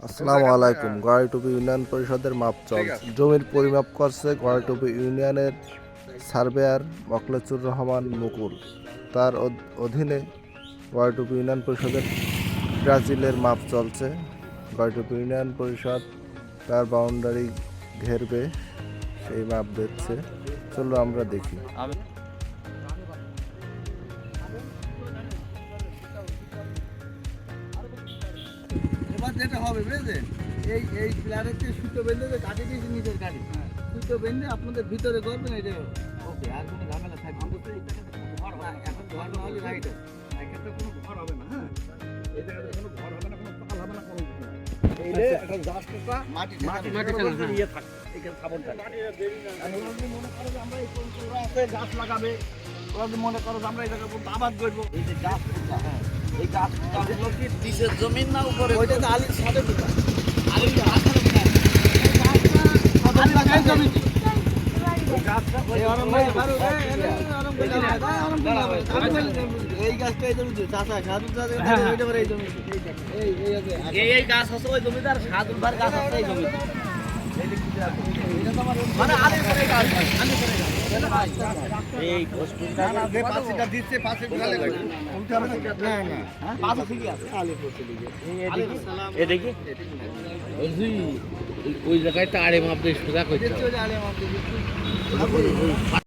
আসসালামু আলাইকুম। গড়াইটুপি ইউনিয়ন পরিষদের মাপ চলছে, জমির পরিমাপ করছে গড়াইটুপি ইউনিয়নের সার্ভেয়ার মকলেচুর রহমান মুকুল। তার অধীনে গড়াইটুপি ইউনিয়ন পরিষদের ব্রাজিলের মাপ চলছে। গড়াইটুপি ইউনিয়ন পরিষদ তার বাউন্ডারি ঘেরবে, সেই মাপ দিচ্ছে। চলো আমরা দেখি। এবার যেটা হবে বুঝলেন, এই প্লেয়ারের যে সুতো বেঁধে যে কাটি দিয়েছে নিজের গাড়ি, সুতো বেঁধে আপনাদের ভিতরে করবেন, এটা ওকে, আর কোনো ঝামেলা থাকবে না। এখন ঘর না হলে রাইট আছে, এক্ষেত্রে কোনো ঘর হবে না। হ্যাঁ, এই জায়গাতে কোনো ঘর হবে না, কোনো পাল হবে না, কোনো কিছু না। একটা জাস্টটা মাটি ইয়ে থাকে, এখানে খাবার থাকে। ওরা যদি মনে করে যে আমরা এই ওরা আছে গাছ লাগাবে, ওরা যদি মনে করো যে আমরা এই জায়গায় আবাদ করবো, এই যে গাছটা, হ্যাঁ, এই গাছগুলো কি নিচের জমিন না উপরে? ওইটা তো আলির সাথে দিবা, আলির মাথার উপরে, এই গাছটা জমি, এই গাছটা এই আরাম ভাই বারো এই গাছটা এই জমি চাচা সাধু চাচা ওইটা এই জমি, এই গাছ আছে ওই জমিদার সাধুর ভার গাছ আছে এই জমি, মানে আলির করে গাছ, আলির করে গাছ। এই না না, যে পাঁচটা দিচ্ছে পাঁচে ঢালে লাগে ওইটা হবে না। না পাঁচে ঠিকই আছে, আলির করতে লিখে এই দেখি ওই জায়গায় আড়ে মাপ দিয়ে সোজা করতে, আড়ে মাপ দিয়ে